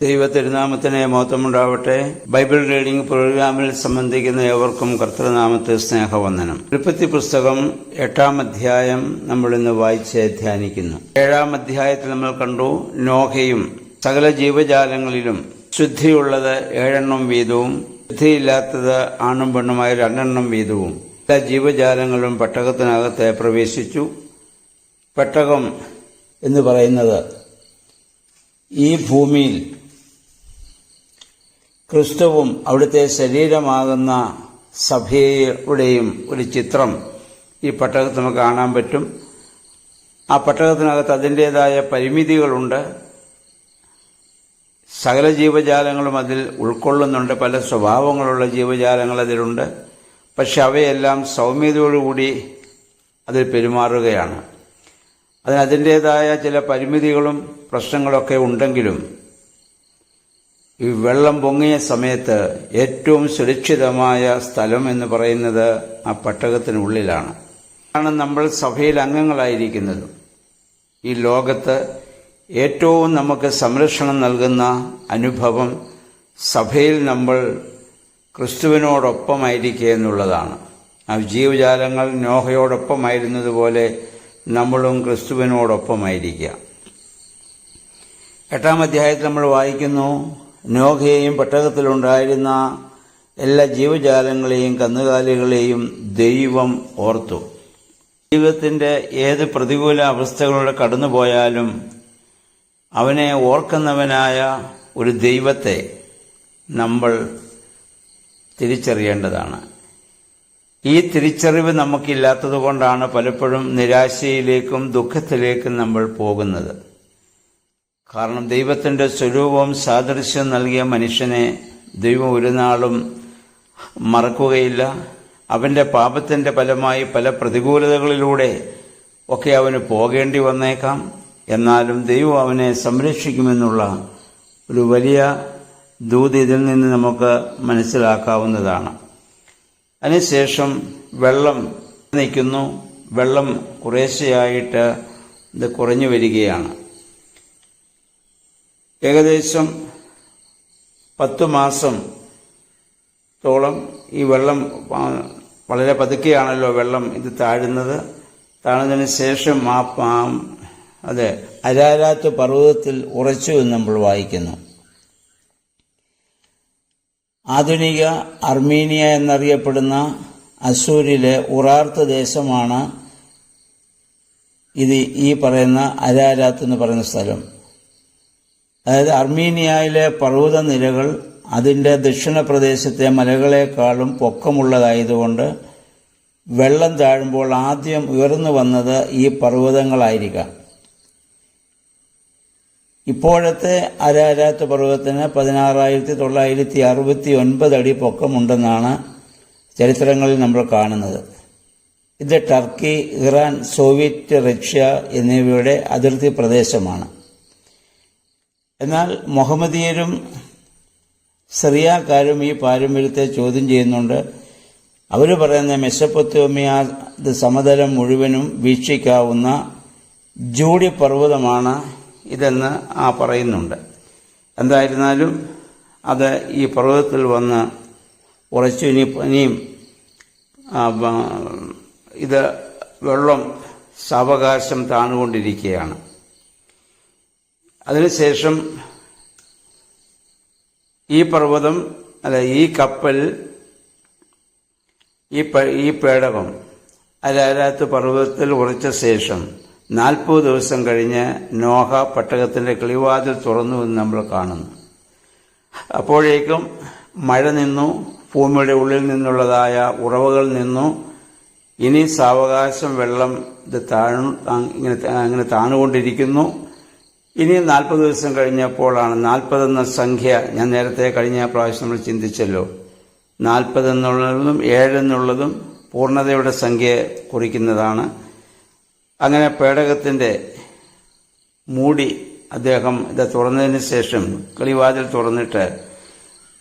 ദൈവ തിരുനാമത്തിന് മഹത്വമുണ്ടാവട്ടെ. Bible reading പ്രോഗ്രാമിൽ സംബന്ധിക്കുന്ന ഏവർക്കും കർത്തൃനാമത്തെ സ്നേഹവന്ദനം. ഉൽപ്പത്തി പുസ്തകം 8-ാം അധ്യായം നമ്മൾ ഇന്ന് വായിച്ച് ധ്യാനിക്കുന്നു. 7-ാം അധ്യായത്തിൽ നമ്മൾ കണ്ടു, നോഹയും സകല ജീവജാലങ്ങളിലും ശുദ്ധിയുള്ളത് 7 വീതവും ശുദ്ധിയില്ലാത്തത് ആണും പെണ്ണുമായ 2 വീതവും എല്ലാ ജീവജാലങ്ങളും പെട്ടകത്തിനകത്ത് പ്രവേശിച്ചു. പെട്ടകം എന്ന് പറയുന്നത് ഈ ഭൂമിയിൽ ക്രിസ്തുവും അവിടുത്തെ ശരീരമാകുന്ന സഭയുടെയും ഒരു ചിത്രം ഈ പെട്ടകത്ത് നമുക്ക് കാണാൻ പറ്റും. ആ പെട്ടകത്തിനകത്ത് അതിൻ്റേതായ പരിമിതികളുണ്ട്. സകല ജീവജാലങ്ങളും അതിൽ ഉൾക്കൊള്ളുന്നുണ്ട്. പല സ്വഭാവങ്ങളുള്ള ജീവജാലങ്ങൾ അതിലുണ്ട്. പക്ഷെ അവയെല്ലാം സൗമ്യതയോടുകൂടി അതിൽ പെരുമാറുകയാണ്. അതിൻ്റേതായ ചില പരിമിതികളും പ്രശ്നങ്ങളൊക്കെ ഉണ്ടെങ്കിലും ഈ വെള്ളം പൊങ്ങിയ സമയത്ത് ഏറ്റവും സുരക്ഷിതമായ സ്ഥലം എന്ന് പറയുന്നത് ആ പെട്ടകത്തിനുള്ളിലാണ്. ആണ് നമ്മൾ സഭയിൽ അംഗങ്ങളായിരിക്കുന്നത്. ഈ ലോകത്ത് ഏറ്റവും നമുക്ക് സംരക്ഷണം നൽകുന്ന അനുഭവം സഭയിൽ നമ്മൾ ക്രിസ്തുവിനോടൊപ്പമായിരിക്കുക എന്നുള്ളതാണ്. ആ ജീവജാലങ്ങൾ നോഹയോടൊപ്പമായിരുന്നതുപോലെ നമ്മളും ക്രിസ്തുവിനോടൊപ്പമായിരിക്കുക. 8-ാം അധ്യായത്തിൽ നമ്മൾ വായിക്കുന്നു, നോഹയെയും പെട്ടകത്തിലുണ്ടായിരുന്ന എല്ലാ ജീവജാലങ്ങളെയും കന്നുകാലികളെയും ദൈവം ഓർത്തു. ജീവിതത്തിന്റെ ഏത് പ്രതികൂല അവസ്ഥകളിലൂടെ കടന്നുപോയാലും അവനെ ഓർക്കുന്നവനായ ഒരു ദൈവത്തെ നമ്മൾ തിരിച്ചറിയേണ്ടതാണ്. ഈ തിരിച്ചറിവ് നമുക്കില്ലാത്തതുകൊണ്ടാണ് പലപ്പോഴും നിരാശയിലേക്കും ദുഃഖത്തിലേക്കും നമ്മൾ പോകുന്നത്. കാരണം ദൈവത്തിന്റെ സ്വരൂപവും സാദൃശ്യം നൽകിയ മനുഷ്യനെ ദൈവം ഒരു നാളും മറക്കുകയില്ല. അവന്റെ പാപത്തിന്റെ ഫലമായി പല പ്രതികൂലതകളിലൂടെ ഒക്കെ അവന് പോകേണ്ടി വന്നേക്കാം. എന്നാലും ദൈവം അവനെ സംരക്ഷിക്കുമെന്നുള്ള ഒരു വലിയ ദൂത് ഇതിൽ നിന്ന് നമുക്ക് മനസ്സിലാക്കാവുന്നതാണ്. അതിനുശേഷം വെള്ളം നിൽക്കുന്നു. വെള്ളം കുറേശ്ശെയായിട്ട് ഇത് കുറഞ്ഞു വരികയാണ്. ഏകദേശം 10 മാസത്തോളം ഈ വെള്ളം വളരെ പതുക്കെയാണല്ലോ വെള്ളം ഇത് താഴുന്നത്. താഴ്ന്നതിന് ശേഷം അരാരാത്ത് പർവ്വതത്തിൽ ഉറച്ചു എന്ന് നമ്മൾ വായിക്കുന്നു. ആധുനിക അർമീനിയ എന്നറിയപ്പെടുന്ന അസൂരിലെ ഉറാർത്ത് ദേശമാണ് ഇത്. ഈ പറയുന്ന അരാരാത്ത് എന്ന് പറയുന്ന സ്ഥലം, അതായത് അർമീനിയയിലെ പർവ്വതനിരകൾ അതിൻ്റെ ദക്ഷിണ പ്രദേശത്തെ മലകളെക്കാളും പൊക്കമുള്ളതായതുകൊണ്ട് വെള്ളം താഴുമ്പോൾ ആദ്യം ഉയർന്നു വന്നത് ഈ പർവ്വതങ്ങളായിരിക്കാം. ഇപ്പോഴത്തെ അരാരാത്ത് പർവ്വതത്തിന് 16,969 അടി പൊക്കമുണ്ടെന്നാണ് ചരിത്രങ്ങളിൽ നമ്മൾ കാണുന്നത്. ഇത് ടർക്കി, ഇറാൻ, സോവിയറ്റ് റഷ്യ എന്നിവയുടെ അതിർത്തി പ്രദേശമാണ്. എന്നാൽ മുഹമ്മദീയരും സിറിയക്കാരും ഈ പാരമ്പര്യത്തെ ചോദ്യം ചെയ്യുന്നുണ്ട്. അവർ പറയുന്ന മെസൊപ്പൊത്തേമിയ സമതലം മുഴുവനും വീക്ഷിക്കാവുന്ന ജൂഡി പർവ്വതമാണ് ഇതെന്ന് പറയുന്നുണ്ട്. എന്തായിരുന്നാലും അത് ഈ പർവ്വതത്തിൽ വന്ന് ഉറച്ചു. ഇനിയും ഇത് വെള്ളം സാവകാശം താണുകൊണ്ടിരിക്കുകയാണ്. അതിനുശേഷം ഈ പർവ്വതം ഈ കപ്പൽ ഈ പേടകം അരാരാത്ത് പർവ്വതത്തിൽ ഉറച്ച ശേഷം 40 ദിവസം കഴിഞ്ഞ് നോഹ പെട്ടകത്തിന്റെ കിളിവാതിൽ തുറന്നു എന്ന് നമ്മൾ കാണുന്നു. അപ്പോഴേക്കും മഴ നിന്നു. ഭൂമിയുടെ ഉള്ളിൽ നിന്നുള്ളതായ ഉറവകൾ നിന്നു. ഇനി സാവകാശം വെള്ളം ഇത് ഇങ്ങനെ താണുകൊണ്ടിരിക്കുന്നു. ഇനി 40 ദിവസം കഴിഞ്ഞപ്പോഴാണ് 40 എന്ന സംഖ്യ, ഞാൻ നേരത്തെ കഴിഞ്ഞ പ്രാവശ്യം നമ്മൾ ചിന്തിച്ചല്ലോ, 40 എന്നുള്ളതും 7 എന്നുള്ളതും പൂർണ്ണതയുടെ സംഖ്യ കുറിക്കുന്നതാണ്. അങ്ങനെ പേടകത്തിന്റെ മൂടി അദ്ദേഹം ഇത് തുറന്നതിന് ശേഷം കിളിവാതിൽ തുറന്നിട്ട്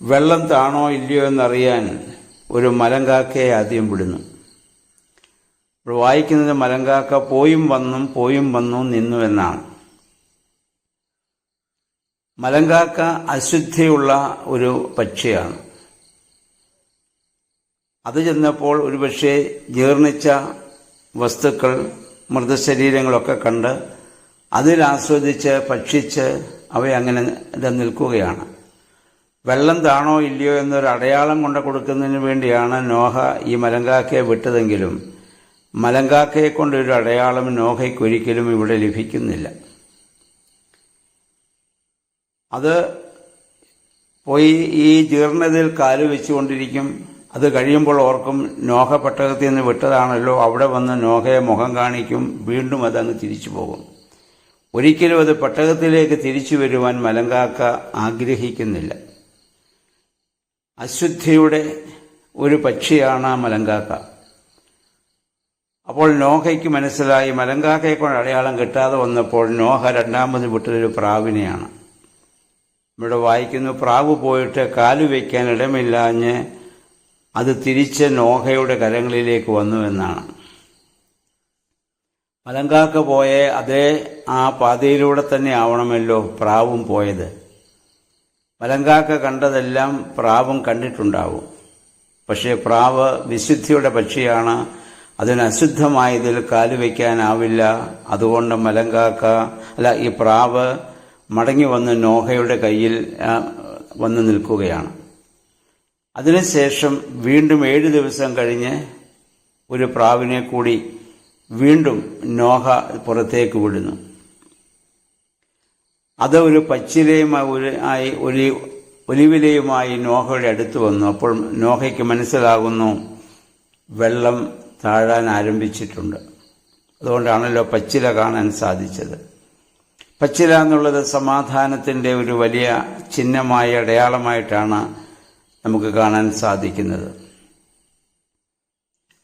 വെള്ളം താണോ ഇല്ലയോ എന്നറിയാൻ ഒരു മലങ്കാക്കയെ ആദ്യം വിടുന്നു. വായിക്കുന്നത് മലങ്കാക്ക പോയും വന്നും നിന്നു എന്നാണ്. മലങ്കാക്ക അശുദ്ധിയുള്ള ഒരു പക്ഷിയാണ്. അത് ചെന്നപ്പോൾ ഒരുപക്ഷെ ജീർണിച്ച വസ്തുക്കൾ, മൃതശരീരങ്ങളൊക്കെ കണ്ട് അതിലാസ്വദിച്ച് ഭക്ഷിച്ച് അവയങ്ങനെ നിൽക്കുകയാണ്. വെള്ളം താണോ ഇല്ലയോ എന്നൊരു അടയാളം കൊണ്ട് കൊടുക്കുന്നതിന് വേണ്ടിയാണ് നോഹ ഈ മലങ്കാക്കയെ വിട്ടതെങ്കിലും മലങ്കാക്കയെ കൊണ്ടൊരു അടയാളം നോഹയ്ക്കൊരിക്കലും ഇവിടെ ലഭിക്കുന്നില്ല. അത് പോയി ഈ ജീർണതയിൽ കാല് വെച്ചുകൊണ്ടിരിക്കും. അത് കഴിയുമ്പോൾ ഓർക്കും, നോഹ പെട്ടകത്തിൽ നിന്ന് വിട്ടതാണല്ലോ, അവിടെ വന്ന് നോഹയെ മുഖം കാണിക്കും, വീണ്ടും അതങ്ങ് തിരിച്ചു പോകും. ഒരിക്കലും അത് പെട്ടകത്തിലേക്ക് തിരിച്ചു വരുവാൻ മലങ്കാക്ക ആഗ്രഹിക്കുന്നില്ല. അശുദ്ധിയുടെ ഒരു പക്ഷിയാണ് മലങ്കാക്ക. അപ്പോൾ നോഹയ്ക്ക് മനസ്സിലായി, മലങ്കാക്കയെ കൊണ്ട് അടയാളം കിട്ടാതെ വന്നപ്പോൾ നോഹ രണ്ടാമത് വിട്ടൊരു പ്രാവിനെയാണ്. ഇവിടെ വായിക്കുന്നു, പ്രാവ് പോയിട്ട് കാലു വയ്ക്കാൻ ഇടമില്ലാഞ്ഞ് അത് തിരിച്ച് നോഹയുടെ കരങ്ങളിലേക്ക് വന്നു എന്നാണ്. മലങ്കാക്ക പോയ അതേ ആ പാതയിലൂടെ തന്നെ ആവണമല്ലോ പ്രാവും പോയത്. മലങ്കാക്ക കണ്ടതെല്ലാം പ്രാവും കണ്ടിട്ടുണ്ടാവും. പക്ഷേ പ്രാവ് വിശുദ്ധിയുടെ പക്ഷിയാണ്. അതിന് അശുദ്ധമായതിൽ കാലുവയ്ക്കാനാവില്ല. അതുകൊണ്ട് ഈ പ്രാവ് മടങ്ങി വന്ന് നോഹയുടെ കയ്യിൽ വന്ന് നിൽക്കുകയാണ്. അതിനുശേഷം വീണ്ടും 7 ദിവസം കഴിഞ്ഞ് ഒരു പ്രാവിനെ കൂടി വീണ്ടും നോഹ പുറത്തേക്ക് വിടുന്നു. അത് ഒരു പച്ചിലയുമായി ഒലിവിലയുമായി നോഹയുടെ അടുത്ത് വന്നു. അപ്പോൾ നോഹയ്ക്ക് മനസ്സിലാകുന്നു, വെള്ളം താഴാൻ ആരംഭിച്ചിട്ടുണ്ട്. അതുകൊണ്ടാണല്ലോ പച്ചില കാണാൻ സാധിച്ചത്. പച്ചില എന്നുള്ളത് സമാധാനത്തിൻ്റെ ഒരു വലിയ ചിഹ്നമായ അടയാളമായിട്ടാണ് നമുക്ക് കാണാൻ സാധിക്കുന്നത്.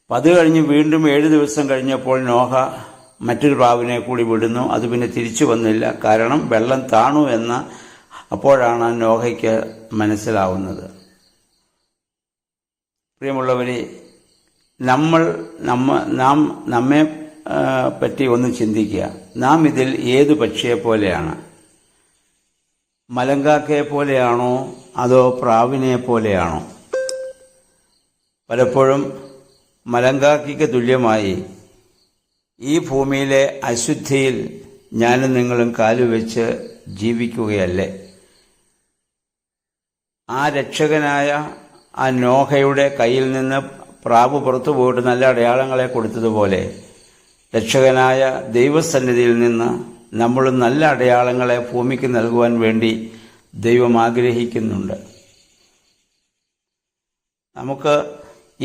അത് കഴിഞ്ഞ് വീണ്ടും 7 ദിവസം കഴിഞ്ഞപ്പോൾ നോഹ മറ്റൊരു പ്രാവിനെ കൂടി വിടുന്നു. അത് പിന്നെ തിരിച്ചു വന്നില്ല. കാരണം വെള്ളം താണു എന്ന് അപ്പോഴാണ് നോഹയ്ക്ക് മനസ്സിലാവുന്നത്. പ്രിയമുള്ളവരെ, നാം നമ്മെ പറ്റി ഒന്ന് ചിന്തിക്കുക. നാം ഇതിൽ ഏതു പക്ഷിയെ പോലെയാണ്? മലങ്കാക്കയെ പോലെയാണോ അതോ പ്രാവിനെ പോലെയാണോ? പലപ്പോഴും മലങ്കാക്കയ്ക്ക് തുല്യമായി ഈ ഭൂമിയിലെ അശുദ്ധിയിൽ ഞാനും നിങ്ങളും കാലുവെച്ച് ജീവിക്കുകയല്ലേ? ആ രക്ഷകനായ ആ നോഹയുടെ കയ്യിൽ നിന്ന് പ്രാവ് പുറത്തു പോയിട്ട് നല്ല അടയാളങ്ങളെ കൊടുത്തതുപോലെ രക്ഷകനായ ദൈവസന്നിധിയിൽ നിന്ന് നമ്മൾ നല്ല അടയാളങ്ങളെ ഭൂമിക്ക് നൽകുവാൻ വേണ്ടി ദൈവം ആഗ്രഹിക്കുന്നുണ്ട്. നമുക്ക്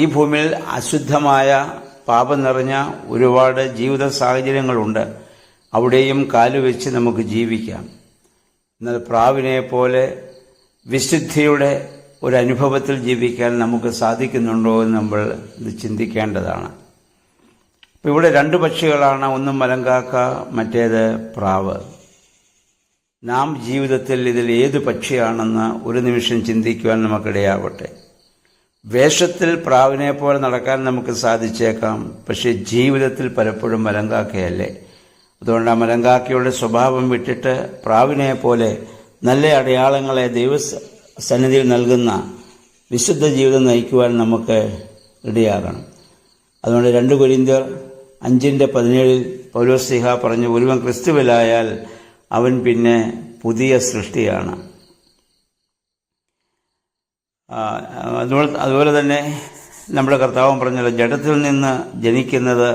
ഈ ഭൂമിയിൽ അശുദ്ധമായ പാപം നിറഞ്ഞ ഒരുപാട് ജീവിത സാഹചര്യങ്ങളുണ്ട്. അവിടെയും കാലുവെച്ച് നമുക്ക് ജീവിക്കാം. എന്നാൽ പ്രാവിനെ പോലെ വിശുദ്ധിയുടെ ഒരു അനുഭവത്തിൽ ജീവിക്കാൻ നമുക്ക് സാധിക്കുന്നുണ്ടോ എന്ന് നമ്മൾ ഇത് ചിന്തിക്കേണ്ടതാണ്. ഇവിടെ 2 പക്ഷികളാണ്. ഒന്ന് മലങ്കാക്ക, മറ്റേത് പ്രാവ്. നാം ജീവിതത്തിൽ ഇതിൽ ഏത് പക്ഷിയാണെന്ന് ഒരു നിമിഷം ചിന്തിക്കുവാൻ നമുക്കിടയാവട്ടെ. വേഷത്തിൽ പ്രാവിനെ പോലെ നടക്കാൻ നമുക്ക് സാധിച്ചേക്കാം, പക്ഷെ ജീവിതത്തിൽ പലപ്പോഴും മലങ്കാക്കയല്ലേ. അതുകൊണ്ട് ആ മലങ്കാക്കയുടെ സ്വഭാവം വിട്ടിട്ട് പ്രാവിനെ പോലെ നല്ല അടയാളങ്ങളെ ദൈവസന്നിധിയിൽ നൽകുന്ന വിശുദ്ധ ജീവിതം നയിക്കുവാൻ നമുക്ക് ഇടയാകണം. അതുകൊണ്ട് 2 കൊരിന്ത്യർ 5:17 പൗലോസ് പറഞ്ഞു, ഒരുവൻ ക്രിസ്തുവിലായാൽ അവൻ പിന്നെ പുതിയ സൃഷ്ടിയാണ്. അതുപോലെ തന്നെ നമ്മുടെ കർത്താവും പറഞ്ഞല്ലോ, ജഡത്തിൽ നിന്ന് ജനിക്കുന്നത്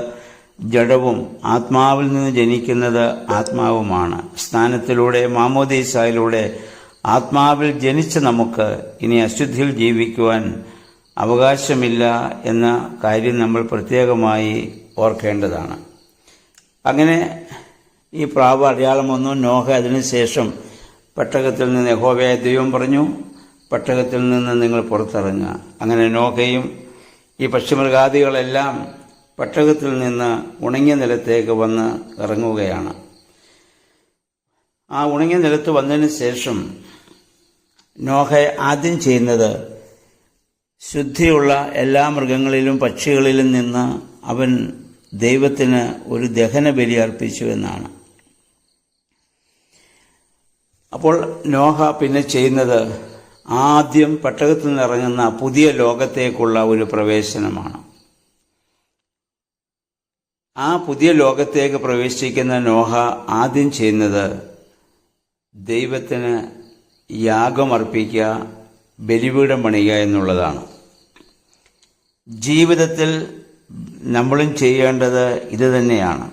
ജഡവും ആത്മാവിൽ നിന്ന് ജനിക്കുന്നത് ആത്മാവുമാണ്. സ്നാനത്തിലൂടെ മാമോദീസായിലൂടെ ആത്മാവിൽ ജനിച്ച നമുക്ക് ഇനി അശുദ്ധിയിൽ ജീവിക്കുവാൻ അവകാശമില്ല എന്ന കാര്യം നമ്മൾ പ്രത്യേകമായി ഓർക്കേണ്ടതാണ്. അങ്ങനെ ഈ പ്രാവ് അടയാളം വന്നു. നോഹ അതിനുശേഷം പെട്ടകത്തിൽ നിന്ന് യഹോവയായ ദൈവം പറഞ്ഞു, പെട്ടകത്തിൽ നിന്ന് നിങ്ങൾ പുറത്തിറങ്ങുക. അങ്ങനെ നോഹയും ഈ പക്ഷിമൃഗാദികളെല്ലാം പെട്ടകത്തിൽ നിന്ന് ഉണങ്ങിയ നിലത്തേക്ക് വന്ന് ഇറങ്ങുകയാണ്. ആ ഉണങ്ങിയ നിലത്ത് വന്നതിന് ശേഷം നോഹ ആദ്യം ചെയ്യുന്നത് ശുദ്ധിയുള്ള എല്ലാ മൃഗങ്ങളിലും പക്ഷികളിലും നിന്ന് അവൻ ദൈവത്തിന് ഒരു ദഹന ബലി അർപ്പിച്ചു എന്നാണ്. അപ്പോൾ നോഹ പിന്നെ ചെയ്യുന്നത് ആദ്യം പെട്ടകത്തിൽ നിന്നിറങ്ങുന്ന പുതിയ ലോകത്തേക്കുള്ള ഒരു പ്രവേശനമാണ്. ആ പുതിയ ലോകത്തേക്ക് പ്രവേശിക്കുന്ന നോഹ ആദ്യം ചെയ്യുന്നത് ദൈവത്തിന് യാഗമർപ്പിക്കുക, ബലിപീഠം പണിയുക എന്നുള്ളതാണ്. ജീവിതത്തിൽ നമ്മളും ചെയ്യേണ്ടത് ഇത് തന്നെയാണ്.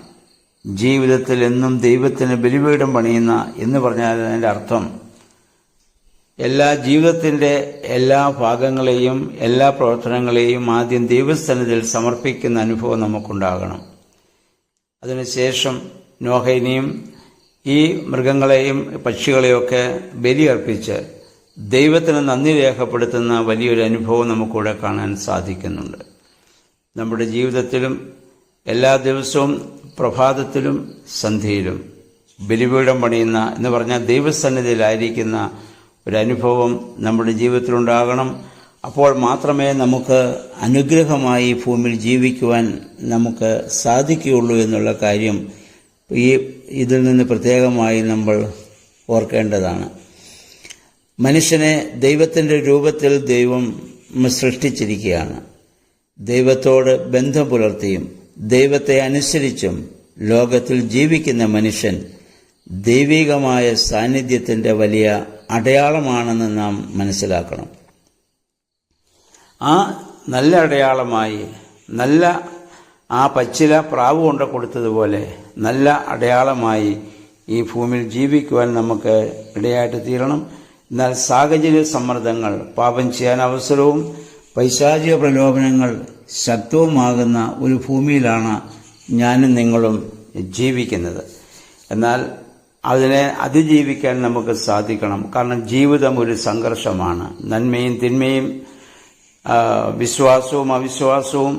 ജീവിതത്തിൽ എന്നും ദൈവത്തിന് ബലിപീഠം പണിയുന്ന എന്ന് പറഞ്ഞാൽ അതിൻ്റെ അർത്ഥം ജീവിതത്തിൻ്റെ എല്ലാ ഭാഗങ്ങളെയും എല്ലാ പ്രവർത്തനങ്ങളെയും ആദ്യം ദൈവസന്നിധിയിൽ സമർപ്പിക്കുന്ന അനുഭവം നമുക്കുണ്ടാകണം. അതിനുശേഷം നോഹ ഇനിയും ഈ മൃഗങ്ങളെയും പക്ഷികളെയൊക്കെ ബലിയർപ്പിച്ച് ദൈവത്തിന് നന്ദി രേഖപ്പെടുത്തുന്ന വലിയൊരു അനുഭവം നമുക്കിവിടെ കാണാൻ സാധിക്കുന്നുണ്ട്. നമ്മുടെ ജീവിതത്തിലും എല്ലാ ദിവസവും പ്രഭാതത്തിലും സന്ധ്യയിലും ബലിപീഠം പണിയുന്ന എന്ന് പറഞ്ഞാൽ ദൈവസന്നിധിയിലായിരിക്കുന്ന ഒരനുഭവം നമ്മുടെ ജീവിതത്തിലുണ്ടാകണം. അപ്പോൾ മാത്രമേ നമുക്ക് അനുഗ്രഹമായി ഭൂമിയിൽ ജീവിക്കുവാൻ നമുക്ക് സാധിക്കുകയുള്ളൂ എന്നുള്ള കാര്യം ഇതിൽ നിന്ന് പ്രത്യേകമായി നമ്മൾ ഓർക്കേണ്ടതാണ്. മനുഷ്യനെ ദൈവത്തിൻ്റെ രൂപത്തിൽ ദൈവം സൃഷ്ടിച്ചിരിക്കുകയാണ്. ദൈവത്തോട് ബന്ധം പുലർത്തിയും ദൈവത്തെ അനുസരിച്ചും ലോകത്തിൽ ജീവിക്കുന്ന മനുഷ്യൻ ദൈവികമായ സാന്നിധ്യത്തിൻ്റെ വലിയ അടയാളമാണെന്ന് നാം മനസ്സിലാക്കണം. ആ നല്ല അടയാളമായി നല്ല ആ പച്ചില പ്രാവ് കൊണ്ട് കൊടുത്തതുപോലെ നല്ല അടയാളമായി ഈ ഭൂമിയിൽ ജീവിക്കുവാൻ നമുക്ക് ഇടയായിട്ട് തീരണം. എന്നാൽ സാഹചര്യ സമ്മർദ്ദങ്ങൾ, പാപം ചെയ്യാൻ അവസരവും പൈശാചിക പ്രലോഭനങ്ങൾ ശക്തവുമാകുന്ന ഒരു ഭൂമിയിലാണ് ഞാനും നിങ്ങളും ജീവിക്കുന്നത്. എന്നാൽ അതിനെ അതിജീവിക്കാൻ നമുക്ക് സാധിക്കണം. കാരണം ജീവിതം ഒരു സംഘർഷമാണ്. നന്മയും തിന്മയും, വിശ്വാസവും അവിശ്വാസവും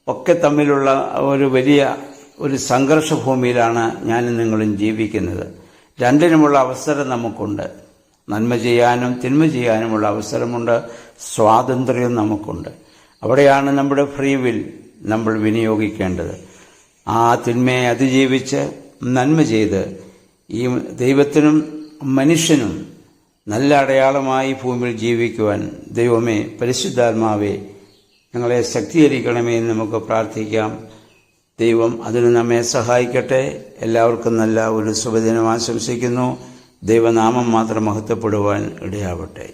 ഒക്കെ തമ്മിലുള്ള ഒരു വലിയ ഒരു സംഘർഷ ഭൂമിയിലാണ് ഞാനും നിങ്ങളും ജീവിക്കുന്നത്. രണ്ടിനുമുള്ള അവസരം നമുക്കുണ്ട്. നന്മ ചെയ്യാനും തിന്മ ചെയ്യാനുമുള്ള അവസരമുണ്ട്. സ്വാതന്ത്ര്യം നമുക്കുണ്ട്. അവിടെയാണ് നമ്മുടെ ഫ്രീ വിൽ നമ്മൾ വിനിയോഗിക്കേണ്ടത്. ആ തിന്മയെ അതിജീവിച്ച് നന്മ ചെയ്ത് ഈ ദൈവത്തിനും മനുഷ്യനും നല്ല അടയാളമായി ഭൂമിയിൽ ജീവിക്കുവാൻ ദൈവമേ, പരിശുദ്ധാത്മാവേ, ഞങ്ങളെ ശക്തീകരിക്കണമേ എന്ന് നമുക്ക് പ്രാർത്ഥിക്കാം. ദൈവം അതിന് നമ്മെ സഹായിക്കട്ടെ. എല്ലാവർക്കും നല്ല ഒരു ശുഭദിനം ആശംസിക്കുന്നു. ദൈവനാമം മാത്രം മഹത്വപ്പെടുവാൻ ഇടയാവട്ടെ.